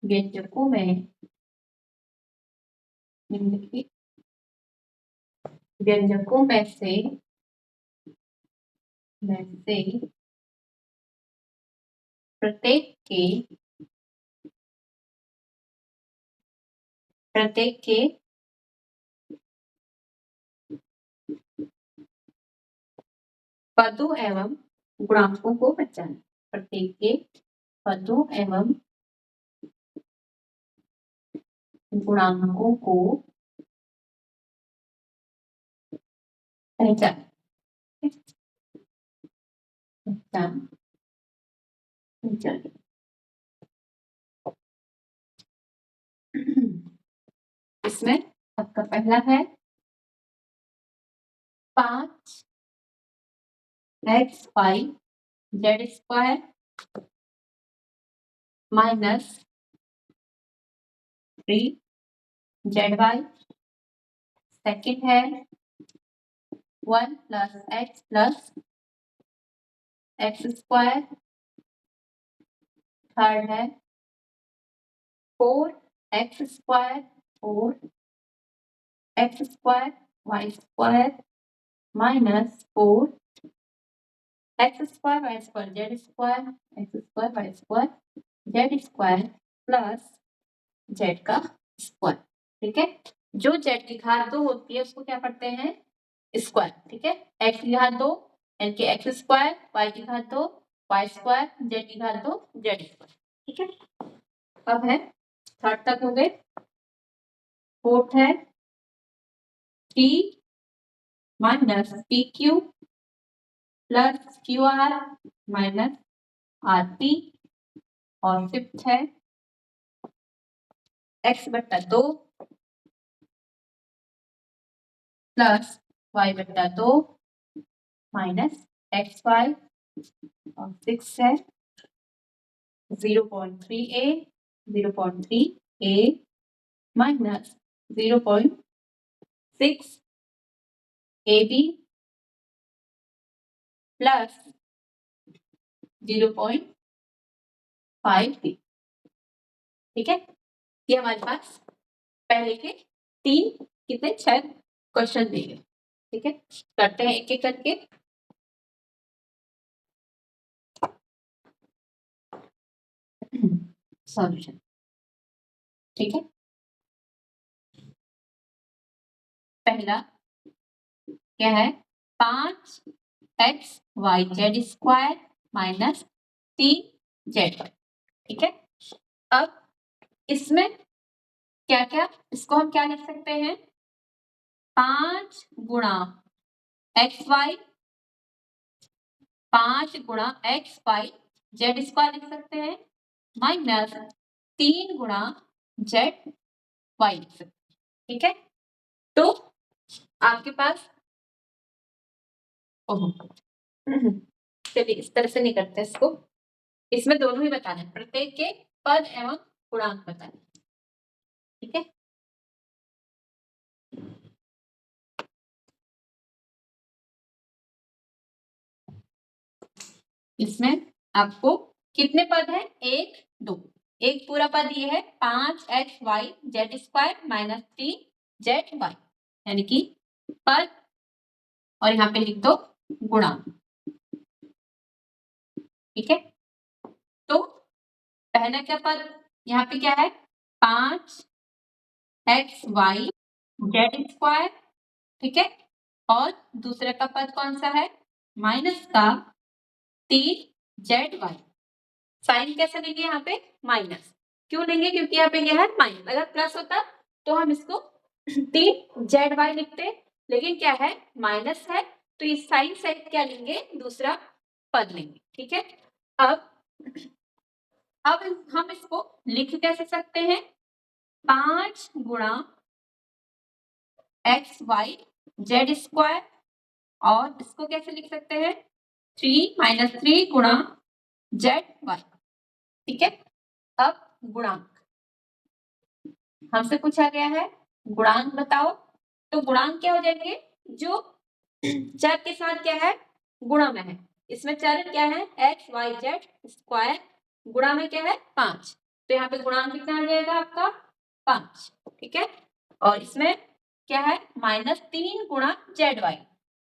व्यंजकों में निम्नलिखित व्यंजकों में से प्रत्येक के पदों एवं गुणांकों को पहचानें। प्रत्येक के पदों एवं गुणांकों को पहचानें। इसमें आपका पहला है 5xy z square minus 3zy। Second है 1 + x स्क्वायर। थर्ड है 4x square y square minus 4x square y square z square x square y square z square plus z का स्क्वायर। ठीक है, जो z की घात 2 होती है उसको क्या पढ़ते हैं? स्क्वायर। ठीक है, x की घात 2 यानी कि x स्क्वायर, y की घात 2 y स्क्वायर, z की घात 2 z स्क्वायर। ठीक है, अब है थर्ड तक हो गए। फोर्थ है t minus pq plus qr minus rp। और फिफ्थ है x/2 plus y/2 minus xy। और सिक्स है 0.3a minus 0.6ab plus 0.5b। ठीक है, ये हमारे पास पहले के 6 क्वेश्चन दिए। ठीक है, करते हैं एक एक करके। सॉल्यूशन। ठीक है, पहला क्या है? 5xyz square minus 3z। ठीक है, अब इसमें क्या क्या, इसको हम क्या लिख सकते हैं? 5 गुणा xy, 5 गुणा xy z स्क्वायर लिख सकते हैं माइनस 3 गुणा z y लिख सकते हैं। ठीक है, तो आपके पास चलिए इस तरह से नहीं करते इसको, इसमें दोनों ही बताना है, प्रत्येक के पद एवं गुणांक बताने। ठीक है, इसमें आपको कितने पद हैं? 1 2। एक पूरा पद ये है 5xyz स्क्वायर माइनस 3zy यानी कि पद, और यहाँ पे लिख दो गुणांक। ठीक है, तो पहला क्या पद यहाँ पे क्या है? 5xyz square. ठीक है, और दूसरे का पद कौन सा है? माइनस का 3zy। साइन कैसे लेंगे? यहाँ पे माइनस क्यों लेंगे? क्योंकि यहाँ पे यह है माइनस। अगर प्लस होता तो हम इसको 3zy लिखते, लेकिन क्या है माइनस है, तो इस साइन से क्या लेंगे? दूसरा पद लेंगे। ठीक है, अब हम इसको लिख कैसे सकते हैं? 5 गुणा xyz स्क्वायर, और इसको कैसे लिख सकते हैं? 3 गुणा zy। ठीक है, अब गुणांक हमसे पूछा गया है, गुणांक बताओ। तो गुणांक क्या हो जाएंगे? जो चर के साथ क्या है? गुणा में है। इसमें चर क्या है? x y z स्क्वायर, गुणा में क्या है? 5। तो यहाँ पे गुणांक कितना आ जाएगा आपका 5, ठीक है। और इसमें क्या है -3 गुणा जेड वाई,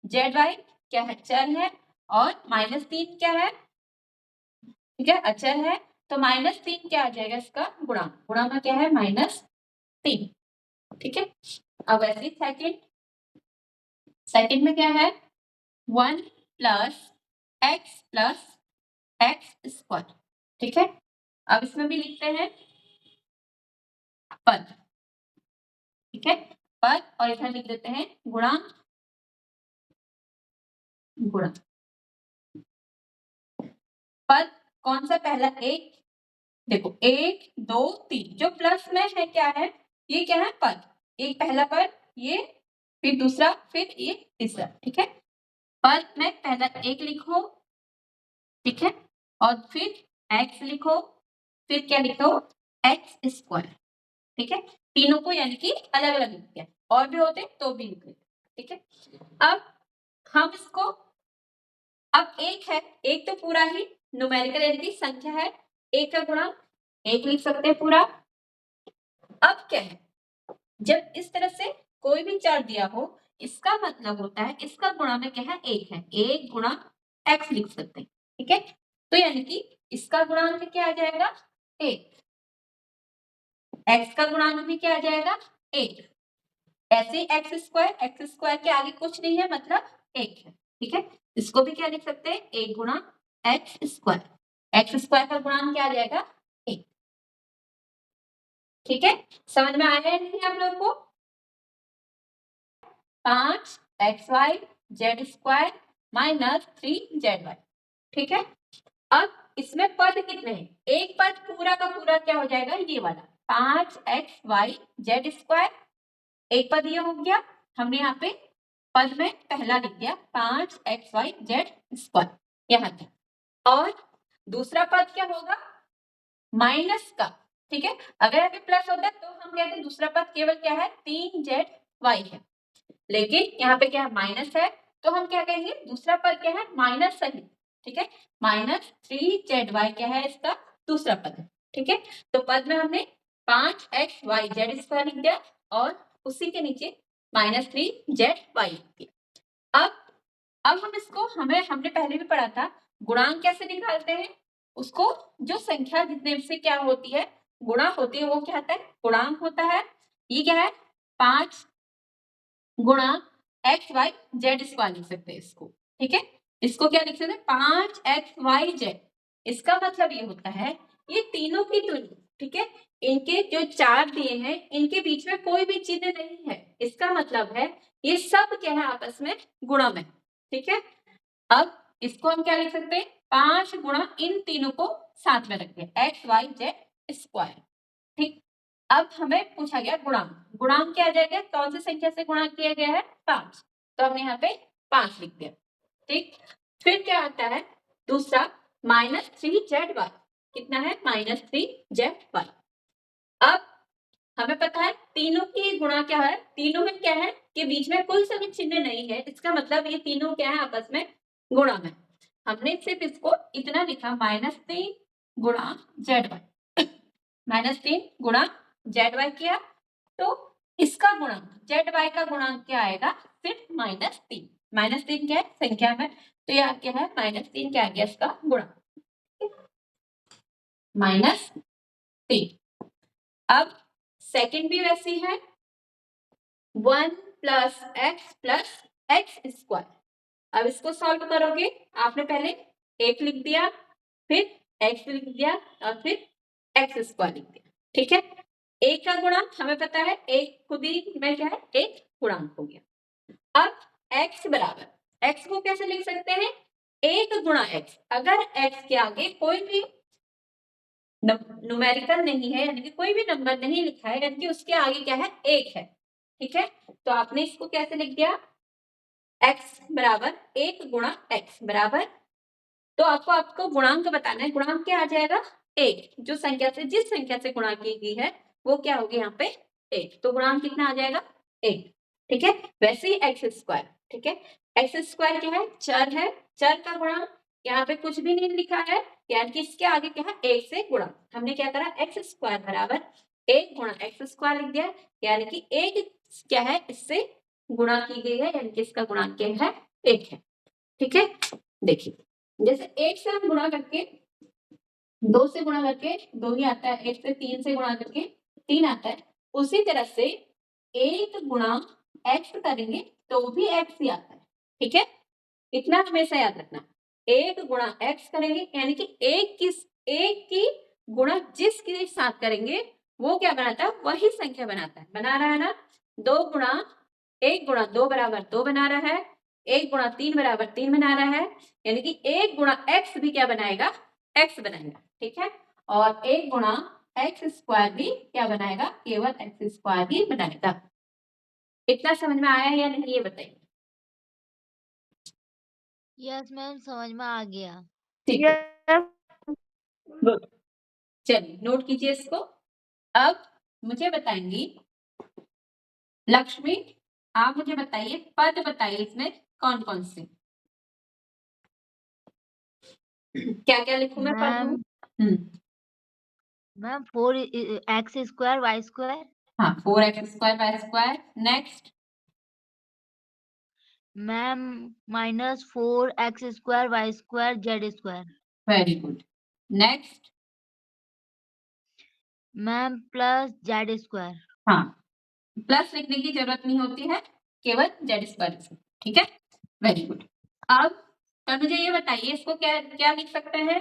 जेड वाई क्या है चर है और -3 क्या है, ठीक है अचर है, तो -3 क्या आ जाएगा इसका गुणांक, गुणांक क्या है -3, ठीक है। अब ऐसे सेकंड में क्या है 1 प्लस एक्स स्क्वायर, ठीक है। अब इसमें भी लिखते हैं पद, ठीक है, पद और इधर लिख देते हैं गुणांक, गुणांक पद कौन सा पहला एक, देखो 1 2 3 जो प्लस में है क्या है, ये क्या है पद, एक पहला पद ये, फिर दूसरा, फिर ये तीसरा, ठीक है। पद में पहला एक लिखो, ठीक है, और फिर x लिखो, फिर क्या लिखो एक्स स्क्वायर, ठीक है। तीनों को यानी कि अलग अलग लिख दिया, और भी होते तो भी लिख लेते, ठीक है। अब हम इसको, अब एक है, एक तो पूरा ही न्यूमेरिकल यानी कि संख्या है, एक का गुणा एक लिख सकते हैं पूरा। अब क्या है जब इस तरह से कोई भी चर दिया हो, इसका मतलब होता है इसका गुणा में क्या है एक है, एक गुणा एक्स लिख सकते हैं, ठीक है। तो यानी कि इसका गुणांक क्या आ जाएगा एक, एक्स का गुणांक भी क्या आ जाएगा एक, ऐसे एक्स स्क्वायर के आगे कुछ नहीं है मतलब एक है, ठीक है। इसको भी क्या लिख सकते हैं एक गुणा एक्स स्क्वायर का गुणांक क्या आ जाएगा एक, ठीक है। समझ में आया है नहीं आप लोग को, 5xy जेड स्क्वायर -3zy, ठीक है। अब इसमें पद कितने हैं, एक पद पूरा का पूरा क्या हो जाएगा ये वाला 5xy जेड स्क्वायर, एक पद ये हो गया, हमने यहाँ पे पद में पहला लिख दिया 5xy जेड स्क्वायर यहाँ तक, और दूसरा पद क्या होगा माइनस का, ठीक है। अगर यहाँ पे प्लस होता तो हम कहते हैं दूसरा पद केवल क्या है 3zy है, लेकिन यहाँ पे क्या है माइनस है, तो हम क्या कहेंगे दूसरा पद क्या है माइनस सही, ठीक है। -3zy क्या है इसका दूसरा पद है, ठीक है। तो पद में हमने 5xy जेड स्क्वायर लिख दिया और उसी के नीचे -3zy लिख दिया। अब हम इसको हमने पहले भी पढ़ा था गुणांक कैसे निकालते हैं, उसको जो संख्या जितने से क्या होती है गुणा होती है वो क्या होता है गुणांक होता है, ये क्या है 5 गुणा xy जेड स्क्वायर लिख सकते हैं इसको, ठीक है। इसको क्या लिख सकते हैं 5xy जेड, इसका मतलब ये होता है ये तीनों की तुलना, ठीक है, इनके जो चार दिए हैं इनके बीच में कोई भी चिन्ह नहीं है, इसका मतलब है ये सब क्या है आपस में गुणा में, ठीक है। अब इसको हम क्या लिख सकते हैं 5 गुणा इन तीनों को साथ में रखते हैं xy जेड स्क्वायर, ठीक। अब हमें पूछा गया गुणांक, गुणांक क्या आ जाएगा कौन सी संख्या से गुणा किया गया है 5, तो हमने यहाँ पे 5 लिख दिया, ठीक। फिर क्या आता है दूसरा -3zy, कितना है -3zy। अब हमें पता है तीनों की गुणा क्या है, तीनों में क्या है कि बीच में कोई सा भी चिन्ह नहीं है, इसका मतलब ये तीनों क्या है आपस में गुणा में, हमने सिर्फ इसको इतना लिखा -3 गुणा zy, -3 गुणा zy किया, तो इसका गुणांक zy का गुणांक क्या आएगा फिर -3, -3 क्या है संख्या में, तो यह क्या है -3 क्या आ गया इसका गुणांक -3। अब सेकंड भी वैसी है 1 प्लस एक्स स्क्वायर, अब इसको सॉल्व करोगे आपने पहले एक लिख दिया, फिर एक्स लिख दिया और फिर एक्स स्क्वायर लिख दिया, ठीक है। एक का गुणांक हमें पता है एक खुद ही में क्या है एक गुणांक हो गया। अब x बराबर, x को कैसे लिख सकते हैं एक गुणा x, अगर x के आगे कोई भी न्यूमेरिकल नहीं है यानी कि कोई भी नंबर नहीं लिखा है यानी कि उसके आगे क्या है एक है, ठीक है। तो आपने इसको कैसे लिख दिया x बराबर एक गुणा x बराबर, तो आपको गुणांक बताना है, गुणांक क्या आ जाएगा एक, जो संख्या से जिस संख्या से गुणा की गई है वो क्या होगी यहाँ पे एक, तो गुणांक कितना आ जाएगा एक, ठीक है। वैसे ही एक्स स्क्वायर, ठीक है, एक्स स्क्वायर क्या है चर का गुणांक, यहाँ पे कुछ भी नहीं लिखा है, यानी कि इसके आगे क्या है, 1 से गुणा। हमने क्या करा, एक्स स्क्वायर बराबर 1 गुणा एक्स स्क्वायर लिख दिया, यानी कि 1 क्या है, इससे गुणा की गई है, यानी कि इसका गुणांक क्या है, 1 है। ठीक है, देखिए जैसे 1 से हम गुणा करके 2 से गुणा करके 2 ही आता है, 1 से 3 से गुणा करके 3 आता है, उसी तरह से 1 गुणा एक्स करेंगे तो भी एक्स ही आता है। ठीक है, इतना हमेशा याद रखना, 1 गुणा एक्स करेंगे यानी कि एक की गुणा जिसके साथ करेंगे वो क्या बनाता है, वही संख्या बनाता है, बना रहा है ना। 2 गुणा 1 गुणा 2 बराबर 2 बना रहा है, 1 गुणा 3 बराबर 3 बना रहा है, यानी कि 1 गुणा एक्स भी क्या बनाएगा, एक्स बनाएगा। ठीक है, और 1 गुणा एक्स स्क्वायर भी क्या बनाएगा, केवल एक्स स्क्वायर ही बनाएगा। इतना समझ में आया या नहीं, ये बताइए। यस मैम, समझ में आ गया। ठीक है, गुड, चलिए नोट कीजिए इसको। अब मुझे बताएंगी लक्ष्मी, आप मुझे बताइए, पद बताइए इसमें कौन कौन से, क्या क्या लिखूं मैं पद में। Ma'am ma'am 4 x² y²। हाँ, 4x square Y square, next. Ma'am -4 x² y² z²। Very good, next. Ma'am +z²। हाँ, प्लस लिखने की जरूरत नहीं होती है, केवल जेड स्क्वायर। ठीक है, वेरी गुड। अब तो मुझे ये बताइए, इसको क्या क्या लिख सकते हैं,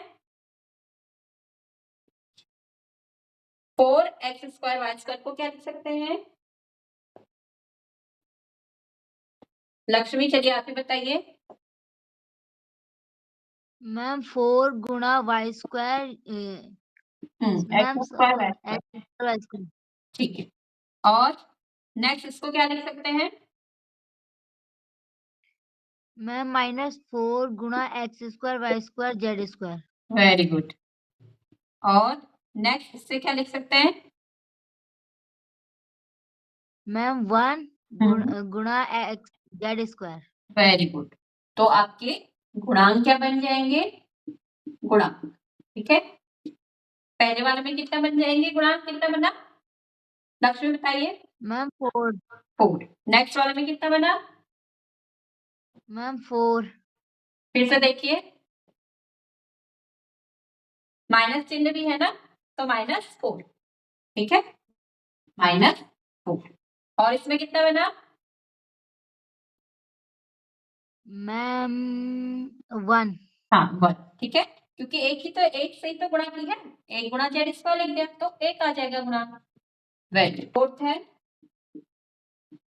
4x² y² को क्या लिख सकते हैं, लक्ष्मी चलिए आप ही बताइए। मैम 4 गुणा y²। Ma'am X square Y square, x²। ठीक है। और नेक्स्ट इसको क्या लिख सकते हैं, मैम -4 गुणा x² y² z²। Very good. और नेक्स्ट इससे क्या लिख सकते हैं, मैम 1 गुणा x z²। Very good. तो आपके गुणांक क्या बन जाएंगे, गुणांक। ठीक है, पहले वाले में कितना बन जाएंगे, गुणांक कितना बना, लक्ष्मी बताइए। मैम 4। 4। नेक्स्ट वाले में कितना बना, मैम 4। फिर से देखिए, माइनस चिन्ह भी है ना, तो -4। ठीक है, -4। और इसमें कितना बना, मैम 1। हाँ 1। ठीक है, क्योंकि एक से ही तो गुणा की है, 1 गुणा जेड स्क्वायर लिख दिया तो 1 आ जाएगा गुणांक। वेरी फोर्थ है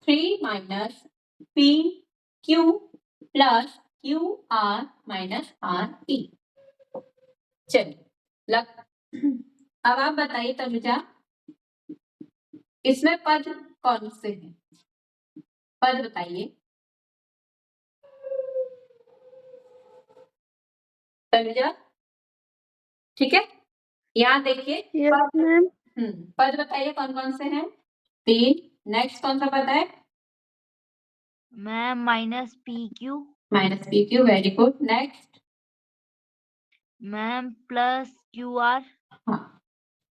3 minus P Q plus Q R minus R P. चलिए अब आप बताइए तनुजा, इसमें पद कौन से हैं, पद बताइए तनुजा। ठीक है, यहाँ देखिए पद, पद बताइए कौन कौन से हैं, 3। नेक्स्ट कौन सा पद है, ma'am -pq। -pq, very good. Next, ma'am +qr। हाँ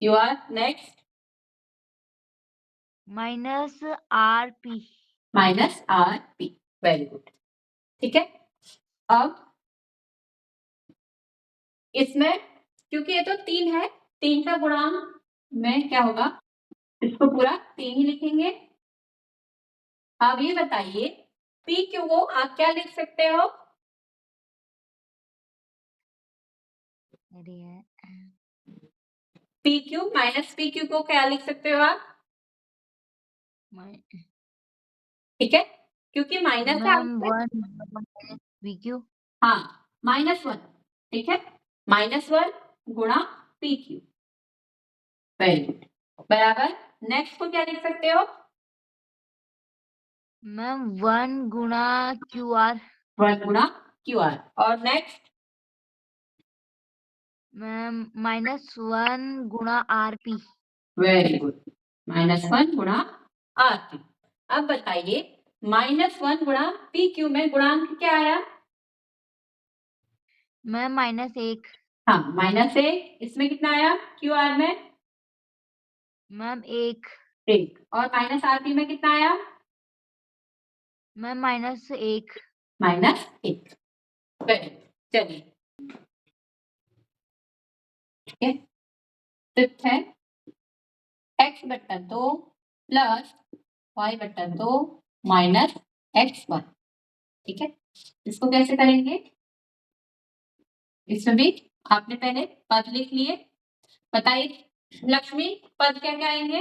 Q R. Next, -rp। -rp, very good. ठीक है, अब इसमें क्योंकि ये तो 3 है, 3 का गुणांक में क्या होगा, इसको पूरा 3 ही लिखेंगे। अब ये बताइए पी क्यू को आप क्या लिख सकते हो, पी क्यू -pq को क्या लिख सकते हो आप, ठीक है, क्योंकि माइनस है मैम आपसे, 1 -pq। हाँ -1। ठीक है, -1 गुणा पी क्यू, वेरी गुड, बराबर। नेक्स्ट को क्या लिख सकते हो, मैम 1 गुणा qr। 1 गुणा क्यू आर। और नेक्स्ट, मैम -1 गुणा rp। वेरी गुड, -1 गुणा आर पी। अब बताइए -1 गुणा पी क्यू में गुणांक क्या आया, मैम -1। हाँ -1, इसमें कितना आया क्यू आर में? मैम 1। 1। और -RP में कितना आया? मैम -1। -1। चलिए ठीक है। फिफ्थ है x/2 plus y/2 minus x1। ठीक है, इसको कैसे करेंगे? इसमें भी आपने पहले पद लिख लिए। बताइए लक्ष्मी, पद क्या क्या आएंगे?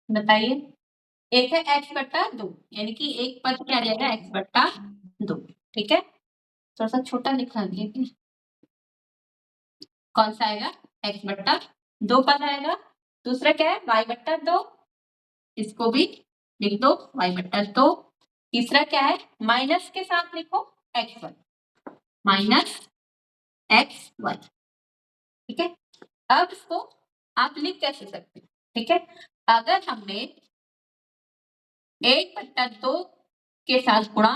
बताइए। एक है x/2, यानी कि एक पद क्या रहेगा x/2। ठीक है, थोड़ा सा छोटा लिखा दिए। कौन सा आएगा? x/2 पद आएगा। दूसरा क्या है? y/2, इसको भी लिख दो y/2। तीसरा क्या है? माइनस के साथ लिखो x1 माइनस x1। ठीक है, अब इसको आप लिख कैसे सकते हैं? ठीक है, अगर हमने 1/2 के साथ गुणा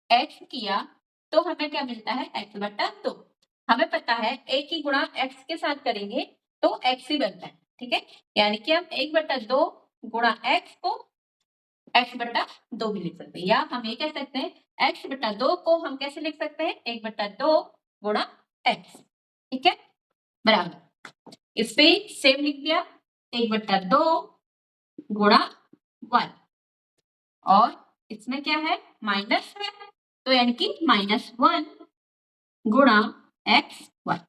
x किया तो हमें क्या मिलता है? x/2। हमें पता है एक ही गुणा x के साथ करेंगे तो x ही बनता है। ठीक है, यानी कि हम 1/2 गुणा x को x/2 भी लिख सकते हैं, या हम ये कह सकते हैं x/2 को हम कैसे लिख सकते हैं? 1/2 गुणा x। ठीक है, बराबर। इस पे सेम लिख दिया 1/2 गुणा 1। और इसमें क्या है? माइनस है, तो यानी कि -1 गुणा x1।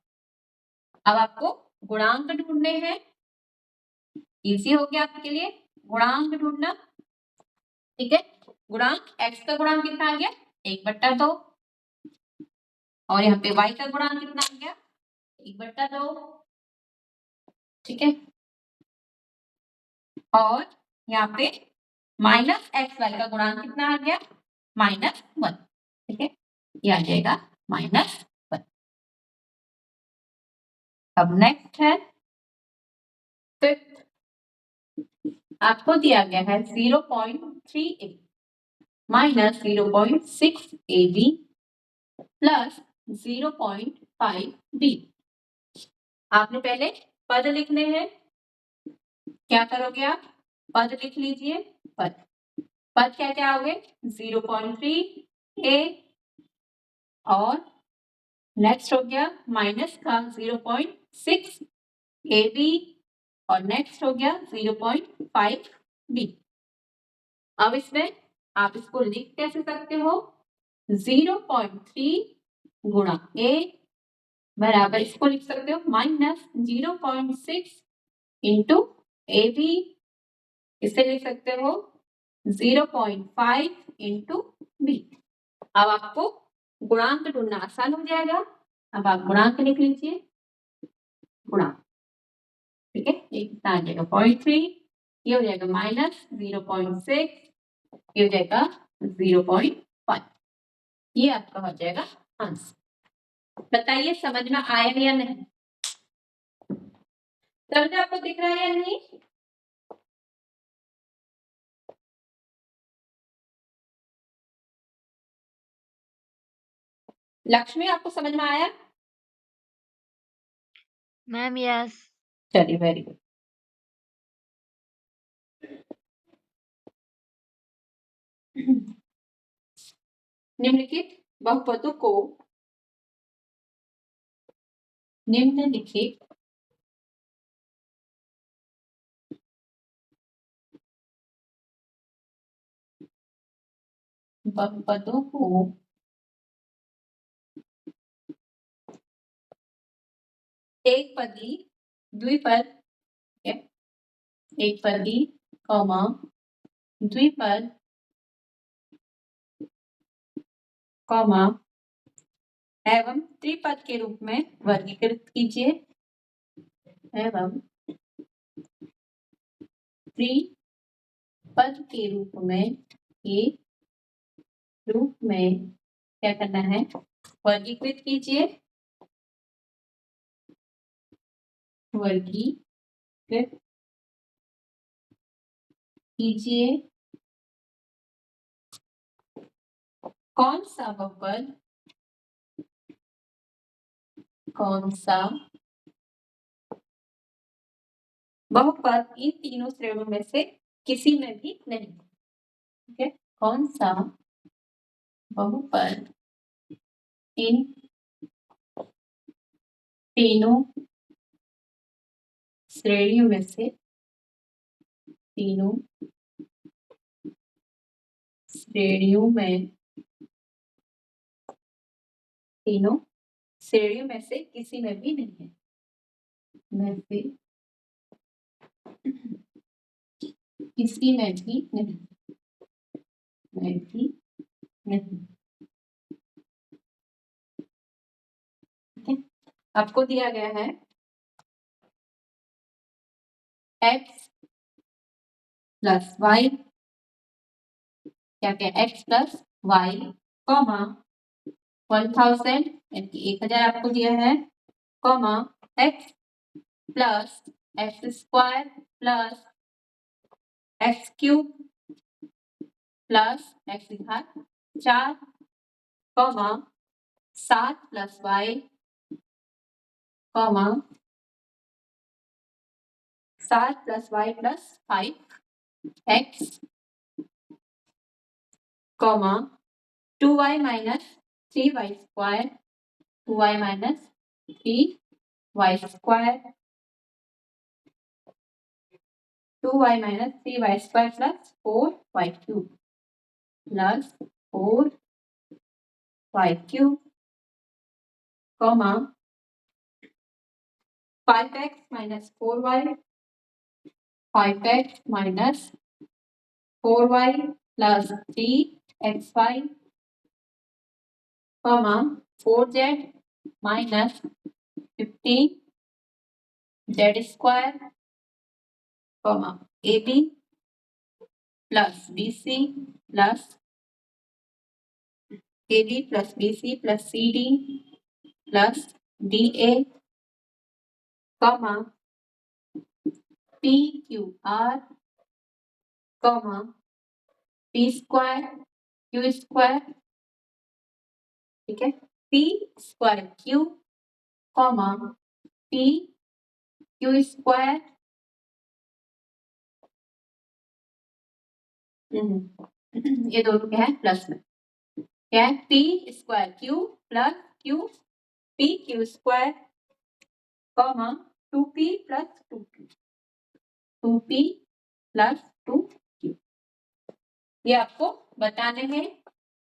अब आपको गुणांक ढूंढने हैं। इजी हो गया आपके लिए गुणांक ढूंढना। ठीक है, गुणांक x का गुणांक कितना आ गया? 1/2। और यहाँ पे y का गुणांक कितना आ गया? 1/2। ठीक है, और यहाँ पे -xy का गुणांक कितना आ गया? -1। ठीक है, ये आ जाएगा -1। अब नेक्स्ट है फिफ्थ। आपको दिया गया है 0.38 माइनस 0.6 AB प्लस 0.5 B। आपने पहले पद लिखने हैं। क्या करोगे आप? पद लिख लीजिए। पद क्या क्या हो गए? 0.3 A, और नेक्स्ट हो गया माइनस का 0.6 AB, और नेक्स्ट हो गया 0.5 B। अब इसमें आप इसको लिख कैसे सकते हो? 0.3 गुणा A बराबर, इसको लिख सकते हो -0.6 इंटू AB। इसे लिख सकते हो 0.5 इंटू B। अब आपको गुणांक ढूंढना आसान हो जाएगा। अब आप गुणांक लिख लीजिए। गुणांक, ठीक है, ये कितना आ जाएगा? 0.3, ये हो जाएगा -0.6, ये हो जाएगा 0.5। ये आपका हो जाएगा आंसर। बताइए समझ में आया या नहीं? समझ आपको दिख रहा है या नहीं? लक्ष्मी, आपको समझ में आया? Ma'am yes. चलिए, वेरी गुड। निम्नलिखित बहुपदों को निम्नलिखित बहुपदों को एक पदी द्विपद, एक पदी कॉमा द्विपद कॉमा एवं त्रिपद के रूप में वर्गीकृत कीजिए। एवं त्रिपद के रूप में क्या करना है? वर्गीकृत कीजिए। वर्गीकृत कीजिए कौन सा बहुपद इन तीनों श्रेणियों में से किसी में भी नहीं। ठीक है, कौन सा बहुपद इन तीनों श्रेणियों में से किसी में भी नहीं है। किसी में भी नहीं। ठीक है, आपको दिया गया है x प्लस वाई, क्या क्या x प्लस वाई कॉमा 1000 यानी 1000 आपको दिया है, comma x plus x square plus x cube plus x घात 4 comma 7 plus y comma 7 plus y plus 5 x comma 2y minus 3y square 2y minus 3y square 2y minus 3y square plus 4y cube plus 4y cube comma 5x minus 4y 5x minus 4y plus 3xy comma 4z minus 15z square comma ab plus bc plus cd plus da comma pqr comma p square q square, ठीक है, p square q comma p q square ये दोनों क्या है plus में, क्या है p square q plus q p q square comma 2p plus 2p plus 2q। ये आपको बताने हैं,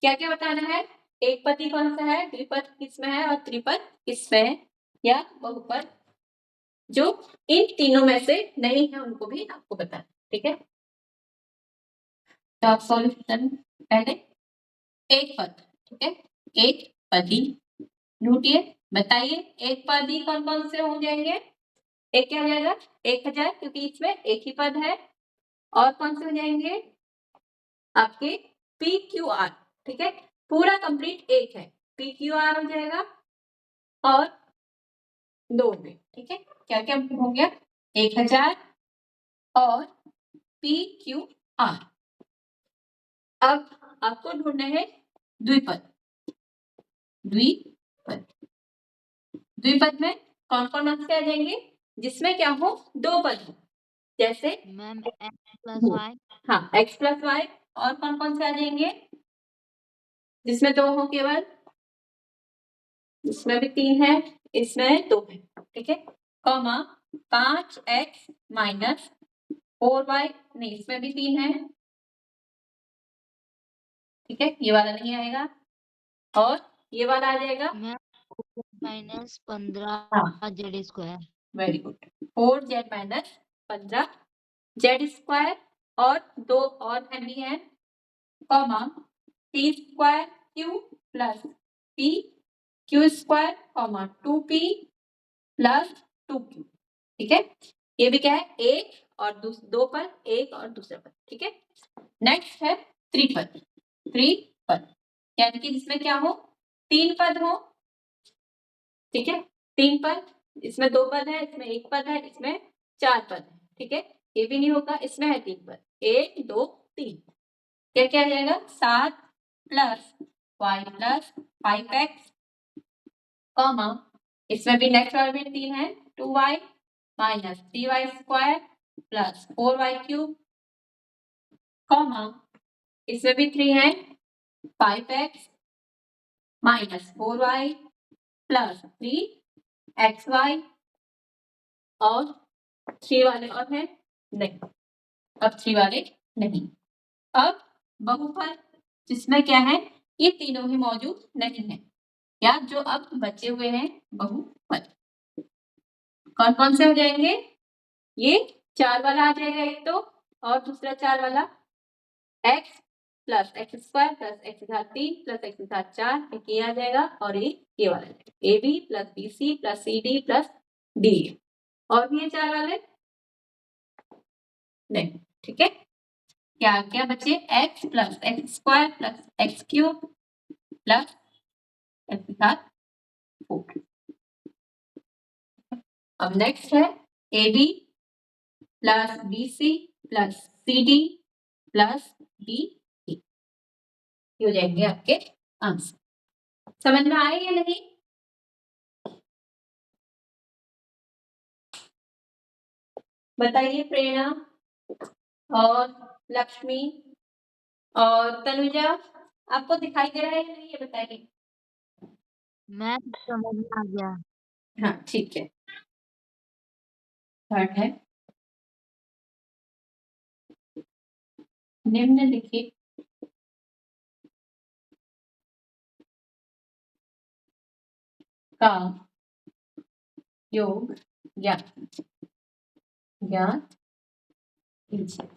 क्या क्या बताना है, एक पद कौन सा है, द्विपद किसमें है और त्रिपद किसमें है, या बहुपद जो इन तीनों में से नहीं है उनको भी आपको बताना। ठीक है, तो आप सॉल्यूशन पहले एक पद, ठीक है, एक पदी ढूंढिए, बताइए एक पदी कौन कौन से हो जाएंगे, एक क्या हो जाएगा 1000 क्योंकि इसमें एक ही पद है, और कौन से हो जाएंगे आपके पी क्यू आर, ठीक है, पूरा कंप्लीट एक है, पी क्यू आर हो जाएगा और दो में, ठीक है, क्या क्या हो गया 1000 और पी क्यू आर। अब आपको ढूंढना है द्विपद, द्विपद में कौन कौन से आ जाएंगे, जिसमें क्या हो दो पद हो, जैसे मैम x प्लस वाई, हाँ x प्लस वाई, और कौन कौन से आ जाएंगे जिसमें दो हो केवल, इसमें भी 3 है, इसमें 2 है, ठीक है, कॉमा 5x माइनस 4y, नहीं इसमें भी 3 है, ठीक है, ये वाला नहीं आएगा, और ये वाला आ जाएगा मैम माइनस 15 हाँ Z square, very good 4z minus 15 Z square, और दो और भी है, comma p square q plus p q square comma 2p plus 2q, ठीक है, ये भी क्या है एक और दो पद, एक और दूसरा पद, ठीक है। नेक्स्ट है त्रिपद, यानी कि जिसमें क्या हो 3 पद हो, ठीक है, 3 पद, इसमें 2 पद है, इसमें 1 पद है, इसमें 4 पद है, ठीक है, ये भी नहीं होगा, इसमें है 3 पद, 1 2 3, क्या क्या आ जाएगा 7 plus y plus 5x comma इसमें भी नेक्स्ट वाला भी 3 है 2y minus 3y square plus 4y cube comma इसमें भी 3 है 5x minus 4y plus 3xy और 3 वाले और है नहीं, अब 3 वाले नहीं। अब बहुपद जिसमें क्या है ये तीनों ही मौजूद नहीं है, या जो अब बचे हुए हैं बहुपद कौन कौन से हो जाएंगे, ये 4 वाला आ जाएगा एक तो, और दूसरा 4 वाला x plus x square plus x घात 3 प्लस एक्स घात 4 एक ये आ जाएगा, और ये वाला a b plus b c plus c d plus d, और भी ये 4 वाले नहीं। ठीक है, क्या क्या बचे x plus x square plus x cube plus x घात 4। अब नेक्स्ट है a b plus b c plus c d plus d हो जाएंगे आपके आंसर। समझ में आए या नहीं? बताइए प्रेरणा और लक्ष्मी और तनुजा, आपको दिखाई दे रहा है या नहीं ये बताइए। मैं समझ में आ गया। हाँ ठीक है, थर्ड है निम्नलिखित का योग ज्ञात कीजिए।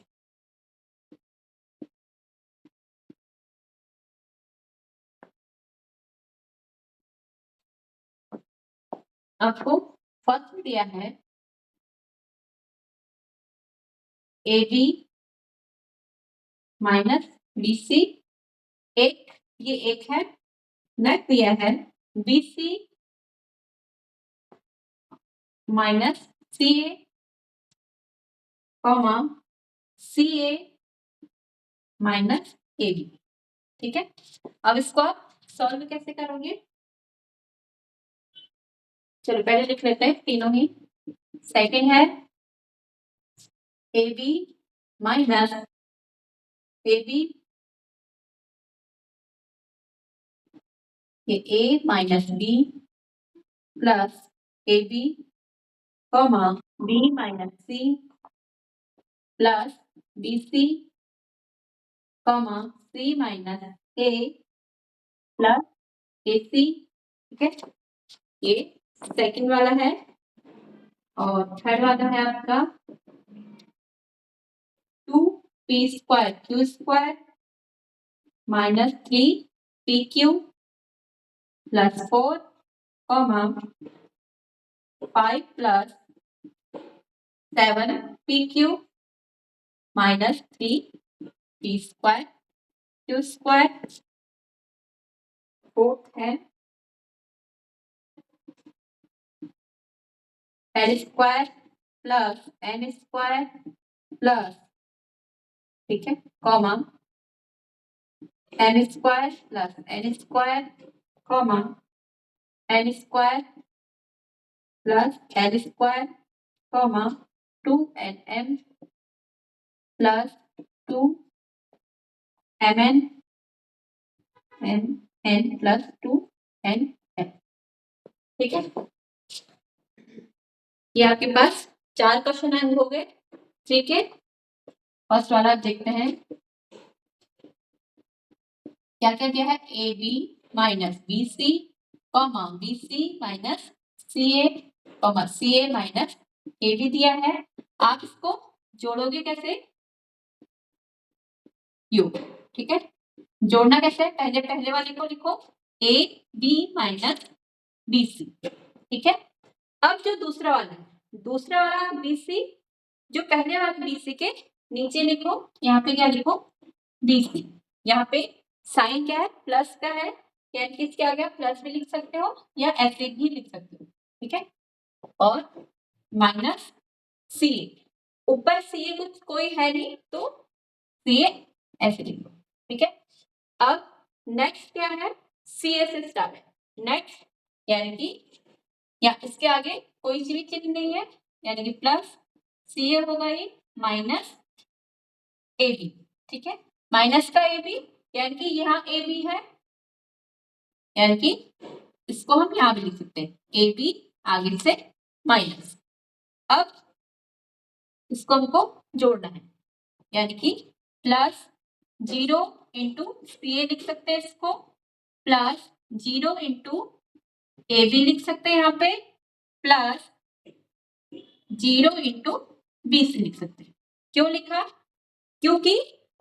आपको फर्स्ट दिया है a b minus b c, एक ये एक है, नेक्स्ट दिया है b c minus c a comma c a minus a b. ठीक है, अब इसको आप सॉल्व कैसे करोगे, चलो पहले लिख लेते हैं तीनों ही। सेकंड है a b minus a b, ये a minus b plus a b comma b minus c plus b c comma c minus a plus a c. ठीक है, ये सेकंड वाला है, और थर्ड वाला है आपका 2p square q square minus 3p q plus 4 comma 5 plus 7p q minus 3p square q square. Fourth है l square plus n square plus, ठीक है, comma n square plus n square comma n square plus l square comma 2nm plus 2mn n plus 2nm। ठीक है, ये आपके पास 4 question answer हो गए। ठीक है, फर्स्ट वाला देखते हैं क्या क्या दिया है, a b minus b c comma b c minus c a comma c a minus a b दिया है। आप इसको जोड़ोगे कैसे, योग। ठीक है, जोड़ना कैसे है, पहले पहले वाले को लिखो a b minus b c. ठीक है, अब जो दूसरा वाला है, दूसरा वाला बी सी जो पहले वाले बी सी के नीचे लिखो, यहाँ पे क्या लिखो बी सी, यहाँ पे साइन क्या है प्लस का है, या किसके आ गया प्लस भी लिख सकते हो या ऐसे भी लिख सकते हो। ठीक है, और माइनस सी ए, ऊपर सी ए कुछ कोई है नहीं तो सी ए ऐसे लिखो। ठीक है, अब नेक्स्ट क्या है, सी ए से स्टार्ट है, नेक्स्ट यानी कि या इसके आगे कोई भी चिन्ह नहीं है, यानी कि प्लस सी ए होगा ये माइनस ए बी, ठीक है, माइनस का ए बी यानी कि यहाँ ए बी है, यानी कि इसको हम यहाँ भी लिख सकते हैं ए बी आगे से माइनस। अब इसको हमको जोड़ना है, यानी कि प्लस 0 इंटू सी ए लिख सकते हैं इसको, प्लस 0 इंटू ए बी लिख सकते हैं यहाँ पे, प्लस 0 इंटू बी सी लिख सकते हैं। क्यों लिखा, क्योंकि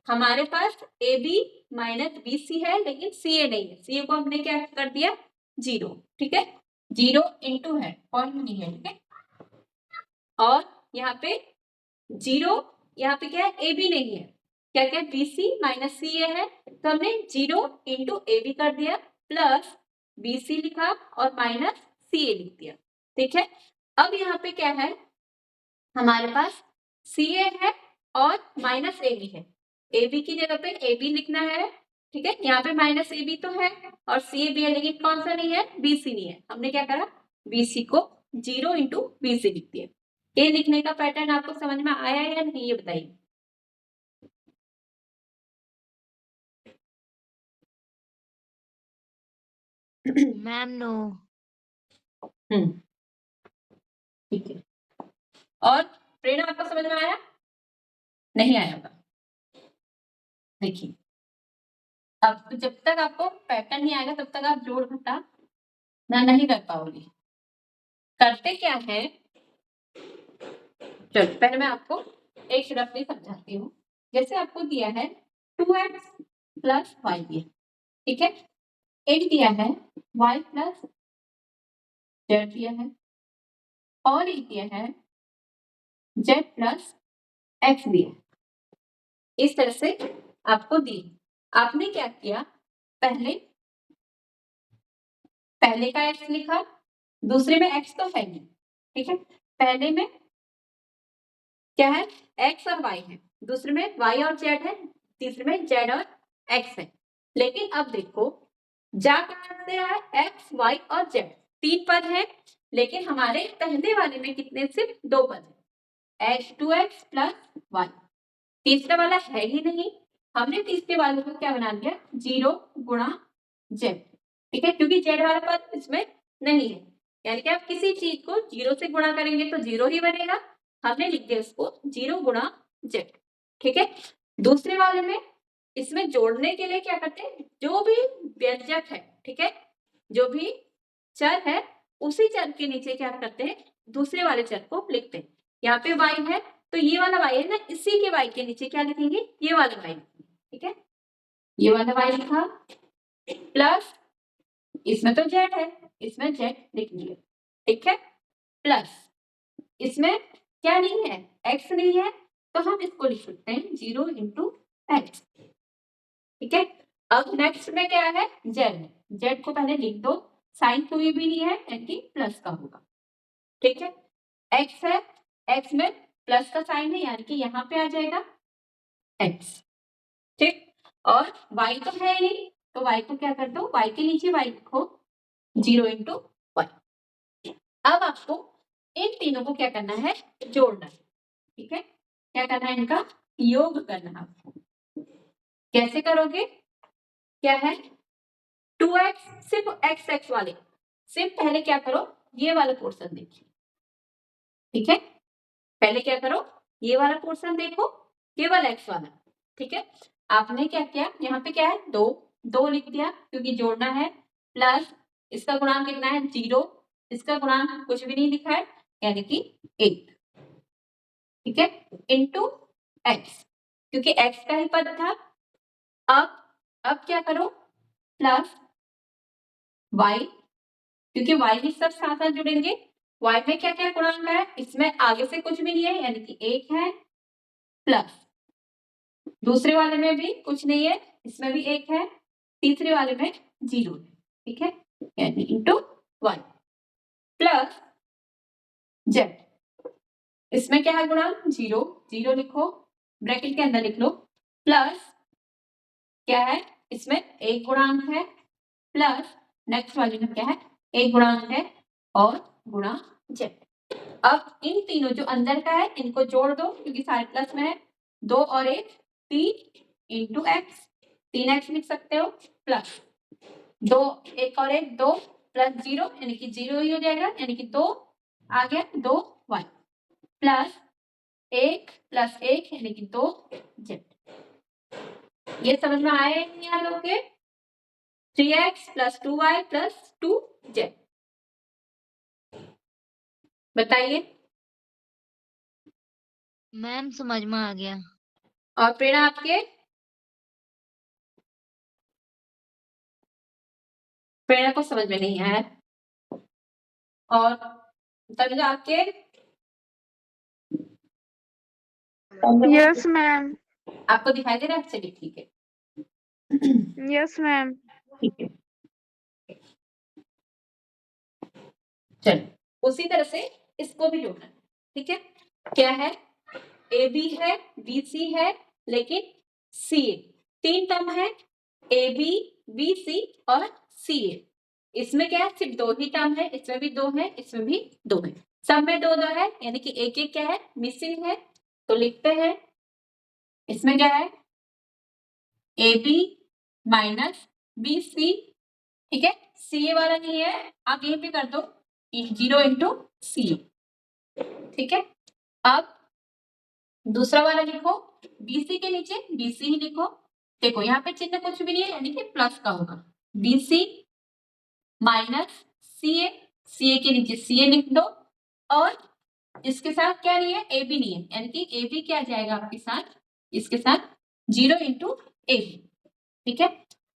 हमारे पास a b minus b c है लेकिन सी ए नहीं है, सी ए को हमने क्या कर दिया 0, ठीक है, 0 इंटू है पॉइंट नहीं है, ठीक है, और यहाँ पे 0, यहाँ पे क्या है ए बी नहीं है, क्या क्या बी सी माइनस सी ए है, तो हमने 0 इंटू ए बी कर दिया, प्लस बी सी लिखा और माइनस सी ए लिख दिया, ठीक है। अब यहाँ पे क्या है, हमारे पास सी ए है और माइनस ए बी है, ए बी की जगह पे ए बी लिखना है, ठीक है, यहाँ पे माइनस ए बी तो है और सी ए बी है लेकिन कौन सा नहीं है, बी सी नहीं है, हमने क्या करा बी सी को 0 इंटू बी सी लिख दिया। ये लिखने का पैटर्न आपको समझ में आया या नहीं ये बताइए। Ma'am no. ठीक है, और प्रेरणा आपको समझ में आया, नहीं आया होगा, देखिए अब जब तक आपको पैटर्न नहीं आएगा तब तक आप जोड़ घटा ना नहीं कर पाओगे। करते क्या है, चलो पहले मैं आपको एक रफली समझाती हूँ। जैसे आपको दिया है 2x प्लस वाई दिया, ठीक है, एक दिया है y प्लस जेड दिया है, और एक दिया है z प्लस x दिया, इस तरह से आपको दी। आपने क्या किया, पहले का x लिखा, दूसरे में x तो है नहीं, ठीक है, पहले में क्या है x और y है, दूसरे में y और z है, तीसरे में z और x है। लेकिन अब देखो जा कहां से रहा है, x y और z, 3 पद है, लेकिन हमारे पहले वाले में कितने, सिर्फ 2 पद है, x2x प्लस y, तीसरा वाला है ही नहीं, हमने तीसरे वाले को क्या बना दिया 0 गुणा z, ठीक है, क्योंकि z वाला पद इसमें नहीं है, यानी कि आप किसी चीज को 0 से गुणा करेंगे तो 0 ही बनेगा, हमने लिख दिया उसको 0 गुणा z, ठीक है। दूसरे वाले में इसमें जोड़ने के लिए क्या करते हैं, जो भी व्यंजक है, ठीक है, जो भी चर है उसी चर के नीचे क्या करते हैं, दूसरे वाले चर को लिखते हैं। यहाँ पे y है तो ये वाला y है ना, इसी के y के नीचे क्या लिखेंगे, ये वाला y लिखेंगे, ठीक है, ये वाला y लिखा, प्लस इसमें तो z है, इसमें z लिख दिया, ठीक है, प्लस इसमें क्या नहीं है, x नहीं है, तो हम इसको लिख सकते हैं 0 इंटू एक्स, ठीक है। अब नेक्स्ट में क्या है, z को पहले लिख दो, साइन कोई भी नहीं है यानी कि प्लस का होगा, ठीक है, x है, x में प्लस का साइन है यानी कि यहाँ पे आ जाएगा x, ठीक, और y तो है ही नहीं तो y को क्या कर दो, y के नीचे y लिखो 0 इंटू वाई। अब आपको इन तीनों को क्या करना है, जोड़ना है, ठीक है, क्या करना है, इनका योग करना है आपको। कैसे करोगे, क्या है 2x, सिर्फ x x वाले, सिर्फ पहले क्या करो, ये वाला पोर्शन देखिए, ठीक है, पहले क्या करो, ये वाला पोर्शन देखो, केवल x वाला, ठीक है, आपने क्या किया, यहाँ पे क्या है 2 लिख दिया क्योंकि जोड़ना है, प्लस इसका गुणांक कितना है 0, इसका गुणांक कुछ भी नहीं लिखा है यानी कि 8, ठीक है, इंटू x, क्योंकि x का ही पद था। अब क्या करो, प्लस y, क्योंकि y भी सब साथ साथ जुड़ेंगे, y में क्या क्या गुणांक है, इसमें आगे से कुछ भी नहीं है यानी कि 1 है, प्लस दूसरे वाले में भी कुछ नहीं है, इसमें भी 1 है, तीसरे वाले में 0 है, ठीक है, यानी इंटू y, प्लस z, इसमें क्या है गुणांक 0 लिखो, ब्रैकेट के अंदर लिख लो, प्लस क्या है इसमें एक गुणांक है प्लस नेक्स्ट वाले में क्या है, एक गुणांक है और गुणा z। अब इन तीनों जो अंदर का है इनको जोड़ दो क्योंकि सारे प्लस में है, 2 और 1 3 इंटू एक्स, 3x लिख सकते हो, प्लस 2 1 और 1 2 प्लस 0 यानी कि 0 ही हो जाएगा, यानी कि 2 आ गया 2y प्लस 1 प्लस 1 यानी कि 2z। ये समझ में आया नहीं आप लोग के? 3x plus 2y plus 2z। बताइए। मैम समझ में आ गया। और प्रेरणा आपके? प्रेरणा को समझ में नहीं आया। और तनुजा आपके? Yes ma'am. आपको दिखाई दे रहा है? चलिए ठीक है। Yes ma'am. ठीक है, चलो उसी तरह से इसको भी जोड़ना है। ठीक है, क्या है, ए बी है, बी सी है, लेकिन सी ए, तीन टर्म है, ए बी बी सी और सी ए। इसमें क्या है, सिर्फ दो ही टर्म है, इसमें भी दो है, इसमें भी दो है, सब में दो दो है, यानी कि एक एक क्या है, मिसिंग है। तो लिखते हैं इसमें क्या है, a b minus b c. ठीक है, सी ए वाला नहीं है, आप यहीं पे कर दो 0 इंटू सी। ठीक है, अब दूसरा वाला लिखो, बीसी के नीचे बीसी ही लिखो। देखो यहाँ पे चिन्ह कुछ भी नहीं है, यानी कि प्लस का होगा, बीसी माइनस सी ए के नीचे सी ए लिख दो, और इसके साथ क्या नहीं है, ए बी नहीं है, यानी कि ए बी क्या जाएगा आपके साथ, इसके साथ 0 इंटू ए बी। ठीक है,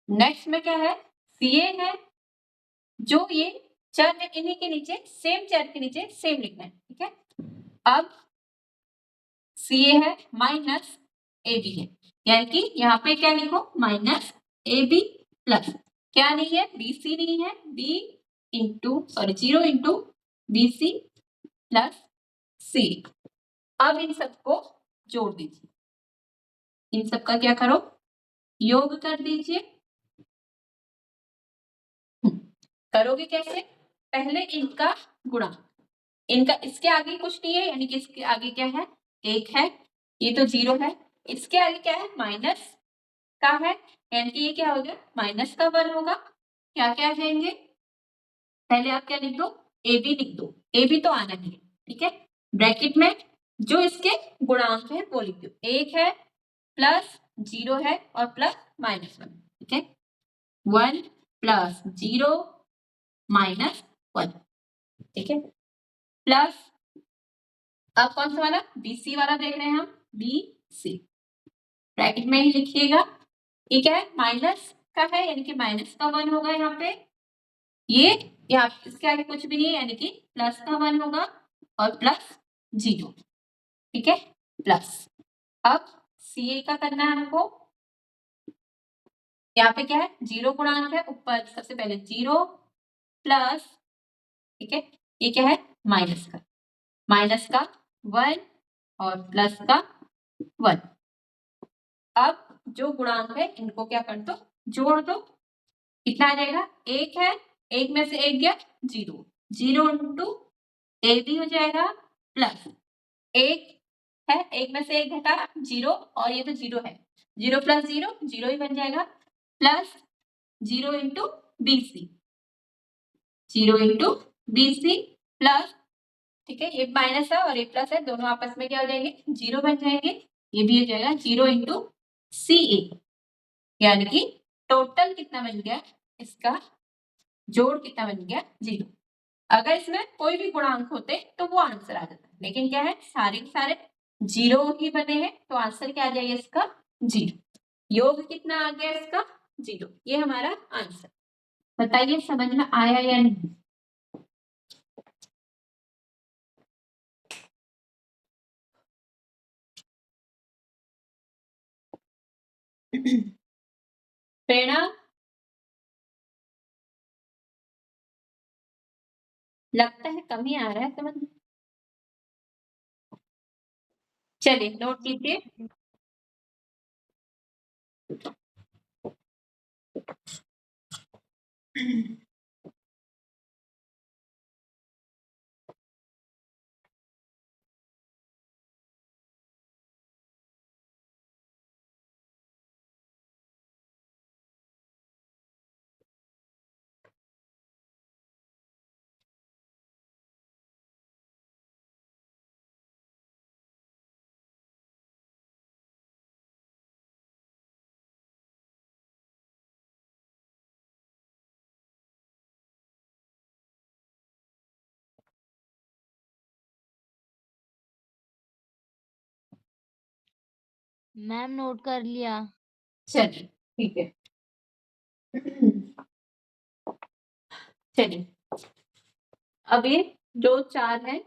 नेक्स्ट में क्या है, सी ए है, जो ये चर है इन्हीं के नीचे सेम चर के नीचे सेम लिखना है। ठीक है, अब सी ए है माइनस ए बी है, यानी कि यहाँ पे क्या लिखो, माइनस ए बी प्लस क्या नहीं है, बी सी नहीं है, b into sorry 0 into b c plus c. अब इन सबको जोड़ दीजिए, इन सबका क्या करो, योग कर दीजिए। करोगे कैसे, पहले इनका गुणा, इनका इसके आगे कुछ नहीं है, यानी कि इसके आगे क्या है, एक है, ये तो 0 है, इसके आगे क्या है, माइनस का है, यानी कि ये क्या हो गया, माइनस का वर्ग होगा। क्या क्या आ जाएंगे, पहले आप क्या लिख दो, ए बी लिख दो, ए बी तो आना ही है। ठीक है, ब्रैकेट में जो इसके गुणांक है वो लिख दो, एक है प्लस 0 है और प्लस -1। ठीक है, 1 प्लस 0 -1। ठीक है, प्लस अब कौन सा वाला, बीसी वाला देख रहे हैं हम, बी सी ब्रैकेट में ही लिखिएगा। ये क्या है, माइनस का है, यानी कि माइनस का 1 होगा यहाँ पे, ये यहाँ इसके आगे कुछ भी नहीं है, यानी कि प्लस का 1 होगा और प्लस 0। ठीक है, प्लस अब सी ए का करना है हमको, यहाँ पे क्या है, 0 गुणांक है, ऊपर सबसे पहले 0 प्लस, ठीक है, ये क्या है, माइनस का 1 और प्लस का 1। अब जो गुणांक है इनको क्या कर दो, जोड़ दो, कितना आ जाएगा, एक है, एक में से एक गया 0, 0 इंटू ए बी हो जाएगा, प्लस एक है, एक में से एक घटा 0 और ये तो 0 है, 0 प्लस 0 0 ही बन जाएगा, plus 0 into b c, 0 into b c plus, ठीक है, ये माइनस है और ये प्लस है, दोनों आपस में क्या हो जाएंगे, 0 बन जाएंगे, ये भी हो जाएगा 0 इंटू सी ए, यानी कि टोटल कितना बन गया, इसका जोड़ कितना बन गया, 0। अगर इसमें कोई भी गुणांक होते तो वो आंसर आ जाता, लेकिन क्या है, सारे के सारे 0 ही बने हैं, तो आंसर क्या आ जाएगा इसका, 0। योग कितना आ गया इसका, 0। ये हमारा आंसर। बताइए समझ में आया या नहीं? प्रेरणा, लगता है कम ही आ रहा है समझ में। चलिए नोट कीजिए, मैम नोट कर लिया। चलिए ठीक है। चलिए अब ये जो 4 है,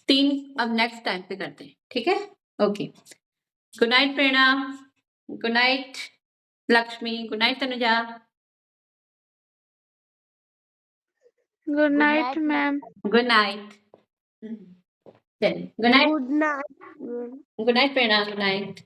3 अब नेक्स्ट टाइम पे करते हैं, ठीक है। Okay, good night Prerna, good night Lakshmi, good night Tanuja. Good night night, ma'am. Good night. चलिए good night, good night. Good night Prerna, good night.